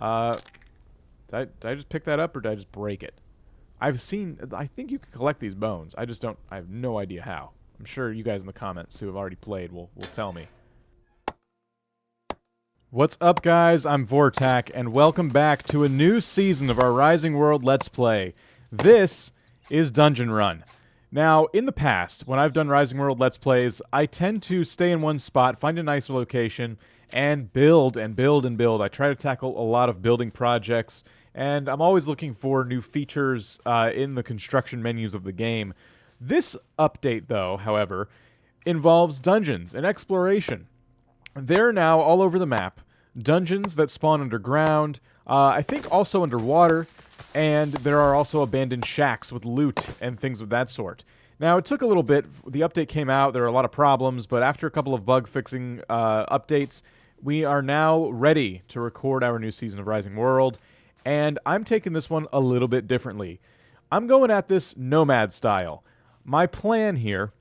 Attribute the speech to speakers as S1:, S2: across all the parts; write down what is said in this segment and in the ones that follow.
S1: Uh, did I just pick that up, or did I just break it? I think you can collect these bones. I have no idea how. I'm sure you guys in the comments who have already played will tell me. What's up, guys? I'm Vortak, and welcome back to a new season of our Rising World Let's Play. This is Dungeon Run. Now, in the past, when I've done Rising World Let's Plays, I tend to stay in one spot, find a nice location, and build and build and build. I try to tackle a lot of building projects, and I'm always looking for new features in the construction menus of the game. This update, though, however, involves dungeons and exploration. They're now all over the map. Dungeons that spawn underground, I think also underwater, and there are also abandoned shacks with loot and things of that sort. Now, it took a little bit. The update came out. There are a lot of problems, but after a couple of bug-fixing updates, we are now ready to record our new season of Rising World, and I'm taking this one a little bit differently. I'm going at this nomad style. My plan here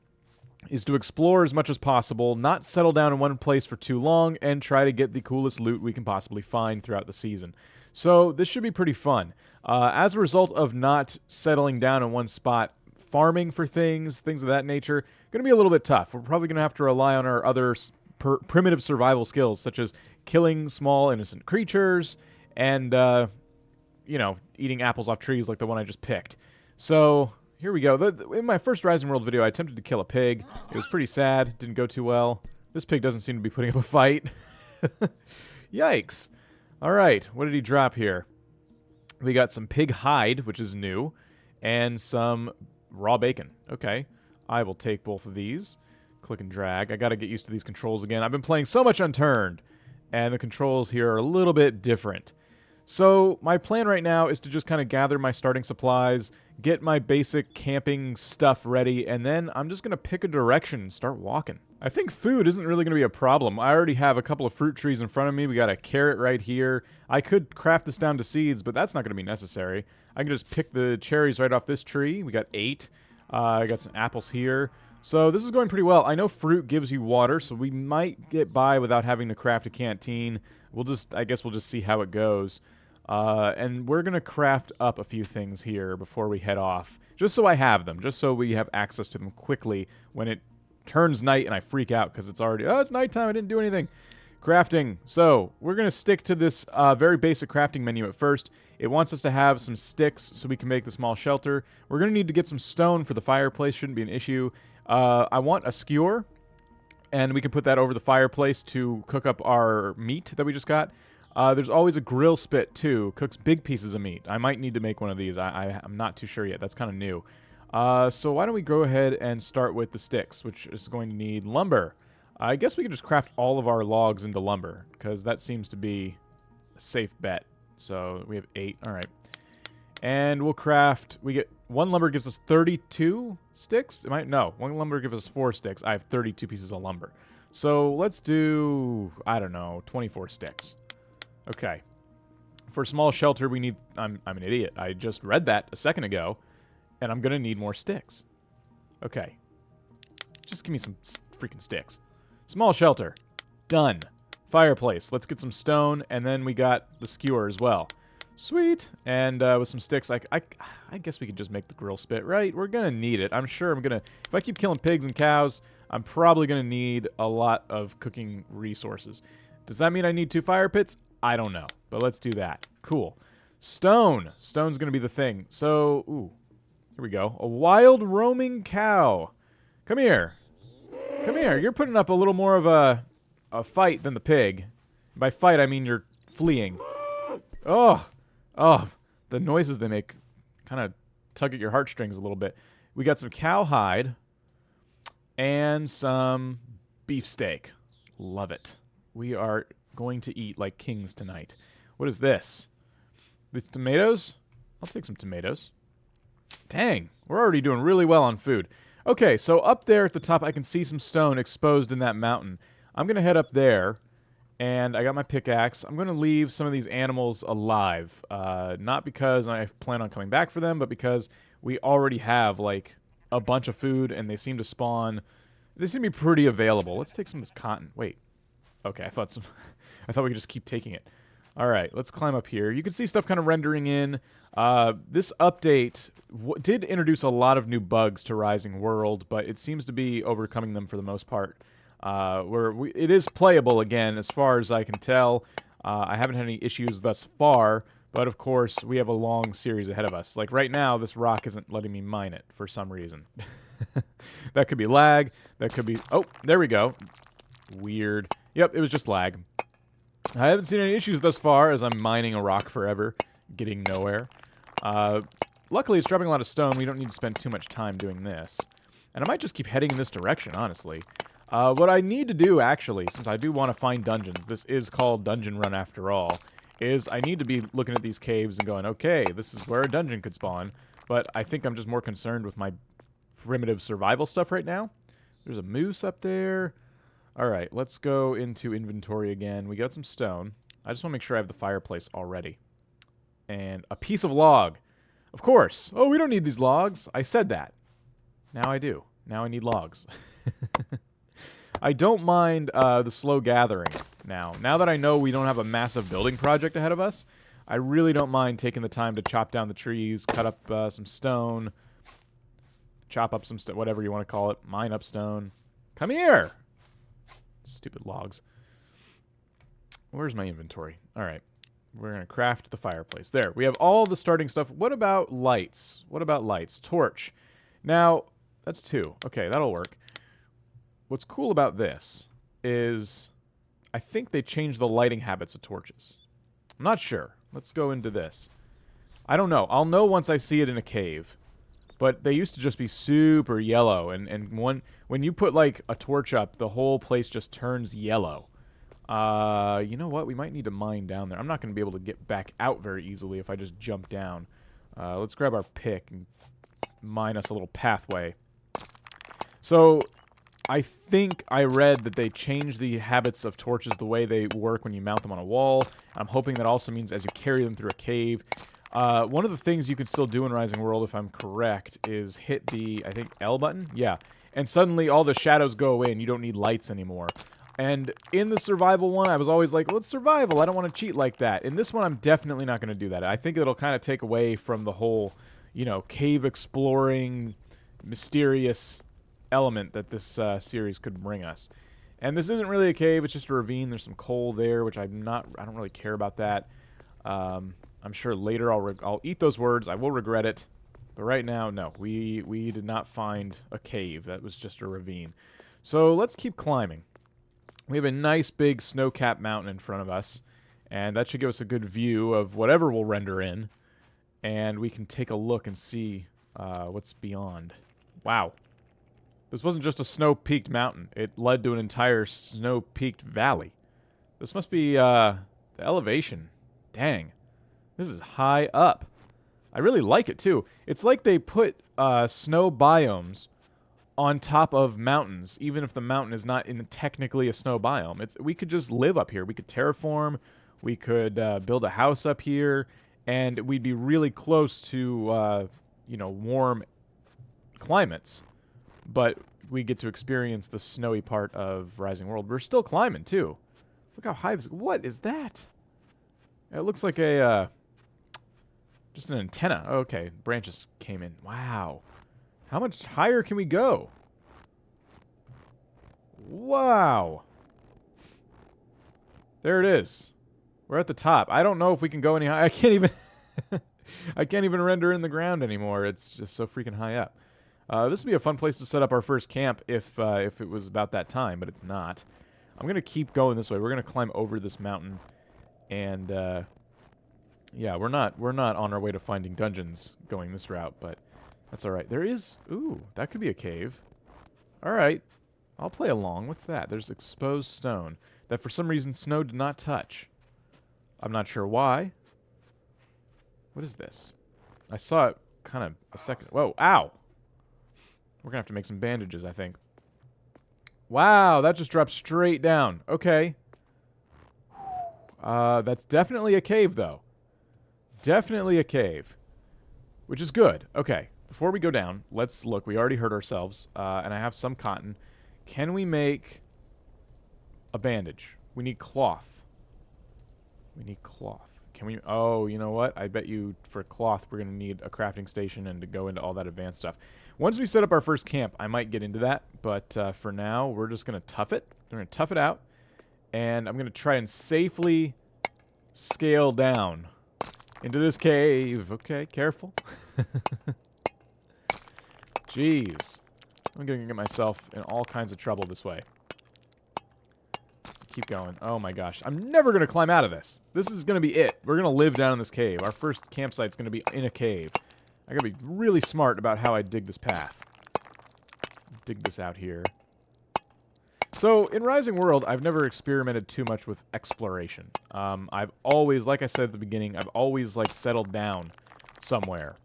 S1: is to explore as much as possible, not settle down in one place for too long, and try to get the coolest loot we can possibly find throughout the season. So this should be pretty fun. As a result of not settling down in one spot, farming for things of that nature, going to be a little bit tough. We're probably going to have to rely on our other primitive survival skills, such as killing small innocent creatures and, eating apples off trees like the one I just picked. So here we go. In my first Rising World video, I attempted to kill a pig. It was pretty sad. Didn't go too well. This pig doesn't seem to be putting up a fight. Yikes. All right, what did he drop here? We got some pig hide, which is new, and some raw bacon. Okay, I will take both of these. Click and drag. I got to get used to these controls again. I've been playing so much Unturned, and the controls here are a little bit different. So my plan right now is to just kind of gather my starting supplies, get my basic camping stuff ready, and then I'm just going to pick a direction and start walking. I think food isn't really going to be a problem. I already have a couple of fruit trees in front of me. We got a carrot right here. I could craft this down to seeds, but that's not going to be necessary. I can just pick the cherries right off this tree. We got 8. I got some apples here. So this is going pretty well. I know fruit gives you water, so we might get by without having to craft a canteen. I guess we'll just see how it goes. And we're going to craft up a few things here before we head off, just so I have them, just so we have access to them quickly when it turns night and I freak out because it's nighttime, I didn't do anything. Crafting. So we're going to stick to this very basic crafting menu at first. It wants us to have some sticks so we can make the small shelter. We're going to need to get some stone for the fireplace, shouldn't be an issue. I want a skewer, and we can put that over the fireplace to cook up our meat that we just got. There's always a grill spit, too. Cooks big pieces of meat. I might need to make one of these. I'm not too sure yet. That's kind of new. So why don't we go ahead and start with the sticks, which is going to need lumber. I guess we can just craft all of our logs into lumber, because that seems to be a safe bet. So we have 8. All right. And we'll craft... one lumber gives us 32 sticks? No, one lumber gives us 4 sticks. I have 32 pieces of lumber. So let's do, I don't know, 24 sticks. Okay. For a small shelter, we need... I'm an idiot. I just read that a second ago, and I'm going to need more sticks. Okay. Just give me some freaking sticks. Small shelter. Done. Fireplace. Let's get some stone, and then we got the skewer as well. Sweet. And with some sticks, I guess we could just make the grill spit, right? We're going to need it. I'm sure I'm going to... If I keep killing pigs and cows, I'm probably going to need a lot of cooking resources. Does that mean I need 2 fire pits? I don't know, but let's do that. Cool. Stone. Stone's going to be the thing. So, ooh, here we go. A wild roaming cow. Come here. Come here. You're putting up a little more of a fight than the pig. By fight, I mean you're fleeing. Oh, the noises they make kind of tug at your heartstrings a little bit. We got some cow hide and some beefsteak. Love it. We are going to eat like kings tonight. What is this? These tomatoes? I'll take some tomatoes. Dang, we're already doing really well on food. Okay, so up there at the top, I can see some stone exposed in that mountain. I'm going to head up there, and I got my pickaxe. I'm going to leave some of these animals alive. Not because I plan on coming back for them, but because we already have, like, a bunch of food, and they seem to spawn. They seem to be pretty available. Let's take some of this cotton. Wait. Okay, I thought we could just keep taking it. All right, let's climb up here. You can see stuff kind of rendering in. This update did introduce a lot of new bugs to Rising World, but it seems to be overcoming them for the most part. It is playable again, as far as I can tell. I haven't had any issues thus far, but of course, we have a long series ahead of us. Like right now, this rock isn't letting me mine it for some reason. That could be lag. That could be... Oh, there we go. Weird. Yep, it was just lag. I haven't seen any issues thus far as I'm mining a rock forever, getting nowhere. Luckily, it's dropping a lot of stone. We don't need to spend too much time doing this. And I might just keep heading in this direction, honestly. What I need to do, actually, since I do want to find dungeons, this is called Dungeon Run after all, is I need to be looking at these caves and going, okay, this is where a dungeon could spawn. But I think I'm just more concerned with my primitive survival stuff right now. There's a moose up there. Alright, let's go into inventory again. We got some stone. I just want to make sure I have the fireplace already. And a piece of log. Of course. Oh, we don't need these logs. I said that. Now I do. Now I need logs. I don't mind the slow gathering now. Now that I know we don't have a massive building project ahead of us, I really don't mind taking the time to chop down the trees, cut up some stone, chop up some whatever you want to call it, mine up stone. Come here! Stupid logs. Where's my inventory? All right. We're going to craft the fireplace. There. We have all the starting stuff. What about lights? What about lights? Torch. Now, that's 2. Okay, that'll work. What's cool about this is I think they changed the lighting habits of torches. I'm not sure. Let's go into this. I don't know. I'll know once I see it in a cave. But they used to just be super yellow, and when you put, like, a torch up, the whole place just turns yellow. You know what? We might need to mine down there. I'm not going to be able to get back out very easily if I just jump down. Let's grab our pick and mine us a little pathway. So, I think I read that they changed the habits of torches the way they work when you mount them on a wall. I'm hoping that also means as you carry them through a cave... one of the things you can still do in Rising World, if I'm correct, is hit the, I think, L button? Yeah. And suddenly all the shadows go away and you don't need lights anymore. And in the survival one, I was always like, well, it's survival. I don't want to cheat like that. In this one, I'm definitely not going to do that. I think it'll kind of take away from the whole, you know, cave exploring, mysterious element that this series could bring us. And this isn't really a cave. It's just a ravine. There's some coal there, which I don't really care about that. I'm sure later I'll eat those words. I will regret it. But right now, no. We did not find a cave. That was just a ravine. So let's keep climbing. We have a nice big snow-capped mountain in front of us. And that should give us a good view of whatever we'll render in. And we can take a look and see what's beyond. Wow. This wasn't just a snow-peaked mountain. It led to an entire snow-peaked valley. This must be the elevation. Dang. This is high up. I really like it, too. It's like they put snow biomes on top of mountains, even if the mountain is not technically a snow biome. We could just live up here. We could terraform. We could build a house up here, and we'd be really close to, you know, warm climates. But we get to experience the snowy part of Rising World. We're still climbing, too. Look how high this... What is that? It looks like a... just an antenna. Oh, okay, branches came in. Wow. How much higher can we go? Wow. There it is. We're at the top. I don't know if we can go any higher. I can't even... I can't even render in the ground anymore. It's just so freaking high up. This would be a fun place to set up our first camp if it was about that time, but it's not. I'm going to keep going this way. We're going to climb over this mountain. And, yeah, we're not on our way to finding dungeons going this route, but that's all right. There is... Ooh, that could be a cave. All right. I'll play along. What's that? There's exposed stone that for some reason snow did not touch. I'm not sure why. What is this? I saw it kind of a second... Whoa, ow! We're going to have to make some bandages, I think. Wow, that just dropped straight down. Okay. That's definitely a cave, though. Definitely a cave. Which is good. Okay. Before we go down, let's look. We already hurt ourselves, and I have some cotton. Can we make a bandage? We need cloth. We need cloth. Can we... Oh, you know what? I bet you for cloth we're going to need a crafting station and to go into all that advanced stuff. Once we set up our first camp, I might get into that. But for now, we're just going to tough it. We're going to tough it out. And I'm going to try and safely scale down into this cave. Okay, careful. Jeez. I'm going to get myself in all kinds of trouble this way. Keep going. Oh my gosh. I'm never going to climb out of this. This is going to be it. We're going to live down in this cave. Our first campsite's going to be in a cave. I got to be really smart about how I dig this path. Dig this out here. So, in Rising World, I've never experimented too much with exploration. I've always, like I said at the beginning, I've always, like, settled down somewhere.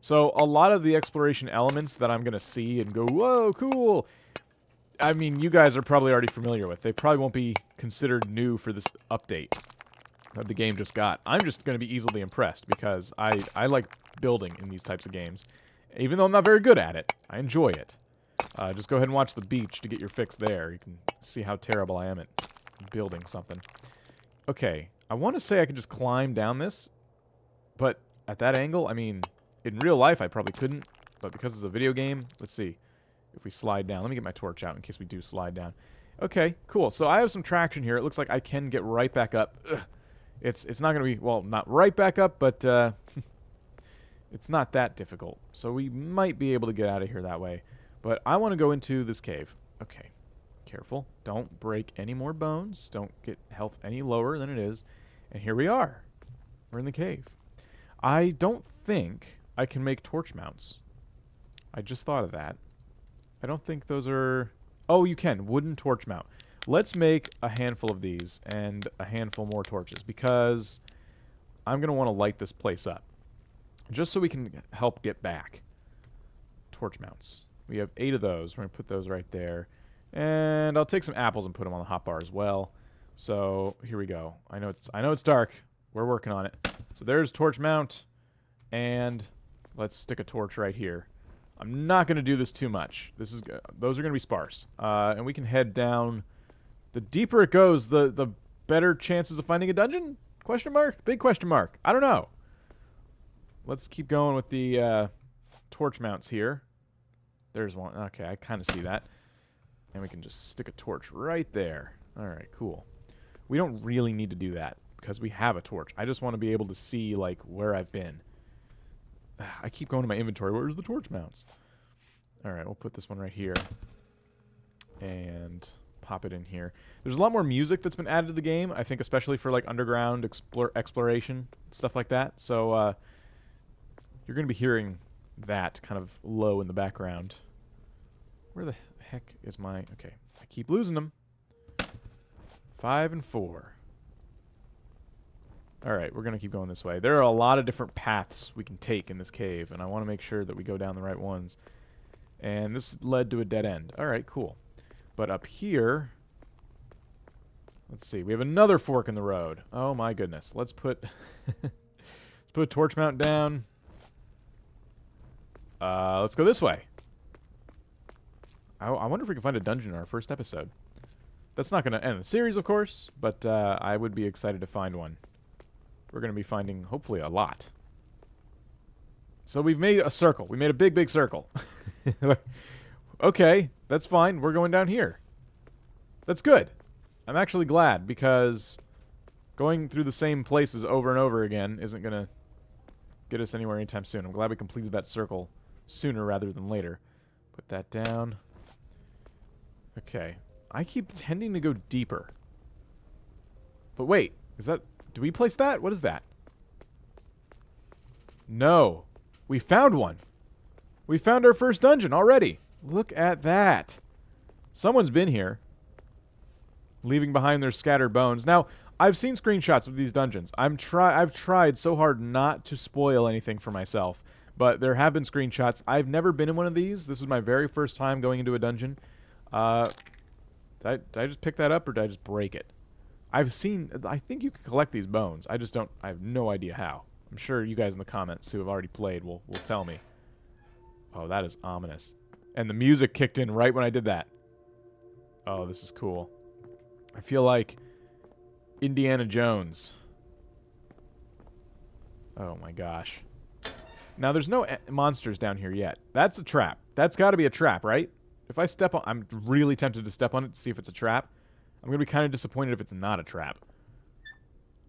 S1: So, a lot of the exploration elements that I'm going to see and go, whoa, cool, I mean, you guys are probably already familiar with. They probably won't be considered new for this update that the game just got. I'm just going to be easily impressed because I like building in these types of games. Even though I'm not very good at it, I enjoy it. Just go ahead and watch the beach to get your fix there. You can see how terrible I am at building something. Okay, I want to say I could just climb down this, but at that angle, I mean, in real life I probably couldn't, but because it's a video game, let's see. If we slide down, let me get my torch out in case we do slide down. Okay, cool. So I have some traction here. It looks like I can get right back up. Ugh. It's not going to be, well, not right back up, but it's not that difficult. So we might be able to get out of here that way. But I want to go into this cave. Okay, careful. Don't break any more bones. Don't get health any lower than it is. And here we are. We're in the cave. I don't think I can make torch mounts. I just thought of that. I don't think those are... Oh, you can. Wooden torch mount. Let's make a handful of these and a handful more torches because I'm going to want to light this place up. Just so we can help get back. Torch mounts. We have 8 of those. We're going to put those right there. And I'll take some apples and put them on the hotbar as well. So, here we go. I know it's dark. We're working on it. So there's torch mount. And let's stick a torch right here. I'm not going to do this too much. Those are going to be sparse. And we can head down. The deeper it goes, the better chances of finding a dungeon? Question mark? Big question mark. I don't know. Let's keep going with the torch mounts here. There's one. Okay, I kind of see that. And we can just stick a torch right there. All right, cool. We don't really need to do that because we have a torch. I just want to be able to see, like, where I've been. I keep going to my inventory. Where's the torch mounts? All right, we'll put this one right here. And pop it in here. There's a lot more music that's been added to the game, I think especially for, like, underground exploration, stuff like that. So, you're going to be hearing that kind of low in the background. Where the heck is my... Okay, I keep losing them. 5 and 4. Alright, we're going to keep going this way. There are a lot of different paths we can take in this cave, and I want to make sure that we go down the right ones. And this led to a dead end. Alright, cool. But up here... Let's see, we have another fork in the road. Oh my goodness. Let's put... let's put a torch mount down. Let's go this way. I wonder if we can find a dungeon in our first episode. That's not going to end the series, of course, but I would be excited to find one. We're going to be finding, hopefully, a lot. So we've made a circle. We made a big, big circle. Okay, that's fine. We're going down here. That's good. I'm actually glad, because going through the same places over and over again isn't going to get us anywhere anytime soon. I'm glad we completed that circle sooner rather than later. Put that down. Okay. I keep tending to go deeper. But wait, is that... Do we place that? What is that? No. We found one. We found our first dungeon already. Look at that. Someone's been here. Leaving behind their scattered bones. Now, I've seen screenshots of these dungeons. I've tried so hard not to spoil anything for myself. But there have been screenshots. I've never been in one of these. This is my very first time going into a dungeon. Did I just pick that up or did I just break it? I think you can collect these bones. I have no idea how. I'm sure you guys in the comments who have already played will tell me. Oh, that is ominous. And the music kicked in right when I did that. Oh, this is cool. I feel like Indiana Jones Oh my gosh. Now, there's no monsters down here yet. That's a trap. That's got to be a trap, right? If I step on... I'm really tempted to step on it to see if it's a trap. I'm going to be kind of disappointed if it's not a trap.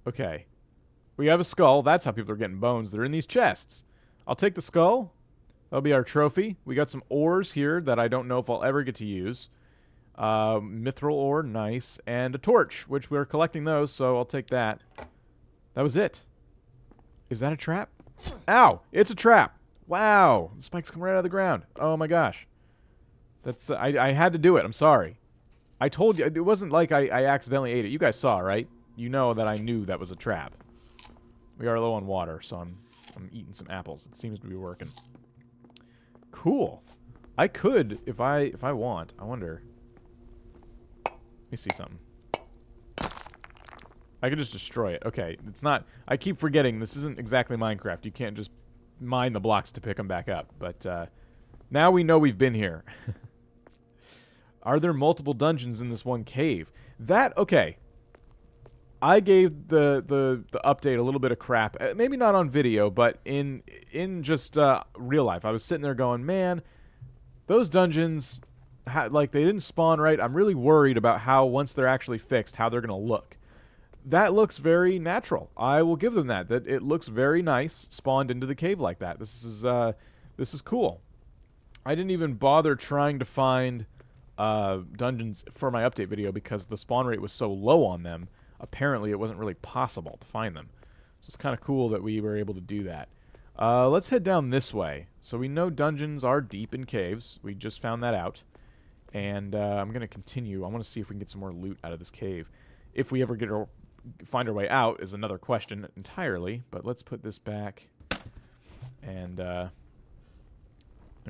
S1: Okay. We have a skull. That's how people are getting bones. They're in these chests. I'll take the skull. That'll be our trophy. We got some ores here that I don't know if I'll ever get to use. Mithril ore, nice. And a torch, which we're collecting those, so I'll take that. That was it. Is that a trap? Ow! It's a trap! Wow! The spikes come right out of the ground. Oh my gosh. That's I had to do it. I'm sorry. I told you. It wasn't like I accidentally ate it. You guys saw, right? You know that I knew that was a trap. We are low on water, so I'm eating some apples. It seems to be working. Cool. I could, if I want. I wonder. Let me see something. I could just destroy it. Okay, it's not... I keep forgetting this isn't exactly Minecraft. You can't just mine the blocks to pick them back up. But now we know we've been here. Are there multiple dungeons in this one cave? That... Okay. I gave the update a little bit of crap. Maybe not on video, but in just real life. I was sitting there going, man, those dungeons, like, they didn't spawn right. I'm really worried about how, once they're actually fixed, how they're going to look. That looks very natural. I will give them that. That it looks very nice spawned into the cave like that. This is cool. I didn't even bother trying to find dungeons for my update video because the spawn rate was so low on them. Apparently, it wasn't really possible to find them. So it's kind of cool that we were able to do that. Let's head down this way. So we know dungeons are deep in caves. We just found that out. And I'm going to continue. I want to see if we can get some more loot out of this cave. If we ever find our way out is another question entirely. But let's put this back. And there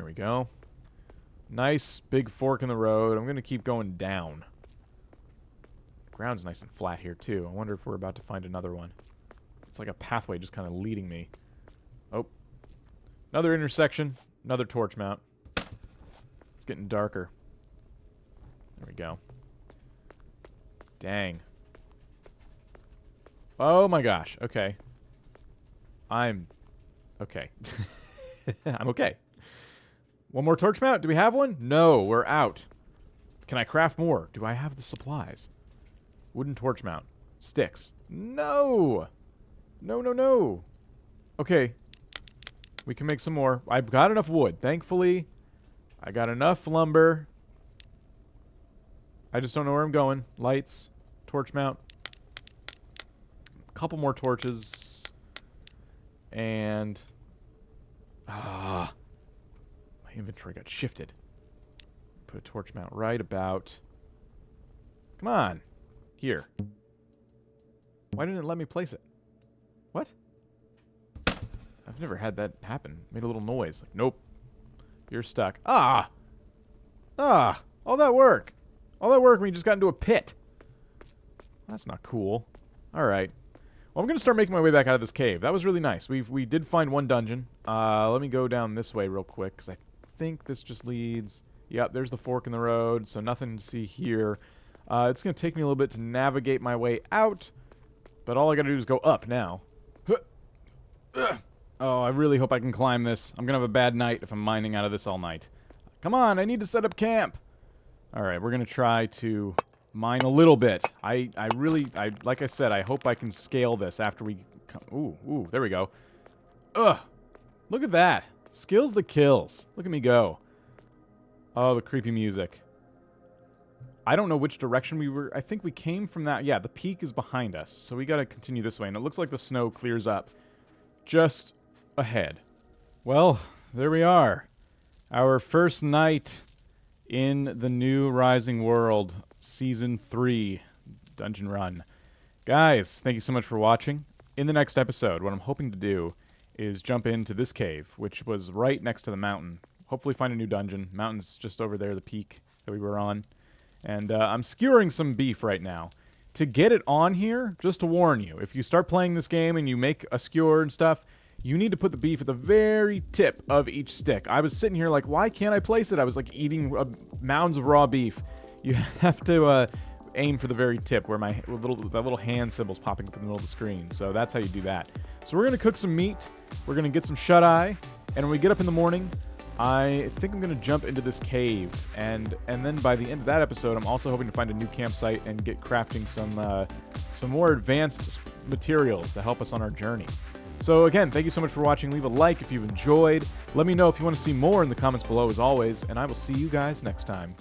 S1: we go. Nice big fork in the road. I'm going to keep going down. Ground's nice and flat here too. I wonder if we're about to find another one. It's like a pathway just kind of leading me. Oh. Another intersection. Another torch mount. It's getting darker. There we go. Dang. Oh my gosh. Okay. I'm okay. I'm okay. One more torch mount? Do we have one? No, we're out. Can I craft more? Do I have the supplies? Wooden torch mount. Sticks. No! No, no, no. Okay. We can make some more. I've got enough wood. Thankfully, I got enough lumber. I just don't know where I'm going. Lights. Torch mount. A couple more torches. And... my inventory got shifted. Put a torch mount right about... Come on. Here. Why didn't it let me place it? What? I've never had that happen. Made a little noise. Like, nope. You're stuck. Ah! Ah! All that work. All that work when you just got into a pit. That's not cool. Alright. Well, I'm going to start making my way back out of this cave. That was really nice. We did find one dungeon. Let me go down this way real quick, because I think this just leads... Yep, there's the fork in the road, so nothing to see here. It's going to take me a little bit to navigate my way out, but all I got to do is go up now. Oh, I really hope I can climb this. I'm going to have a bad night if I'm mining out of this all night. Come on, I need to set up camp. All right, we're going to try to mine a little bit. I like I said, I hope I can scale this after we come. Ooh, there we go. Ugh, look at that. Skills the kills. Look at me go. Oh, the creepy music. I don't know which direction we were. I think we came from that. Yeah, the peak is behind us. So we got to continue this way. And it looks like the snow clears up just ahead. Well, there we are. Our first night in the new Rising World Season 3 Dungeon Run. Guys, thank you so much for watching. In the next episode, what I'm hoping to do is jump into this cave, which was right next to the mountain. Hopefully find a new dungeon. Mountain's just over there, the peak that we were on. And I'm skewering some beef right now. To get it on here, just to warn you, if you start playing this game and you make a skewer and stuff, you need to put the beef at the very tip of each stick. I was sitting here like, why can't I place it? I was like eating mounds of raw beef. You have to, aim for the very tip where that little hand symbol's popping up in the middle of the screen. So that's how you do that. So we're going to cook some meat. We're going to get some shut-eye. And when we get up in the morning, I think I'm going to jump into this cave. And then by the end of that episode, I'm also hoping to find a new campsite and get crafting some more advanced materials to help us on our journey. So again, thank you so much for watching. Leave a like if you've enjoyed. Let me know if you want to see more in the comments below as always, and I will see you guys next time.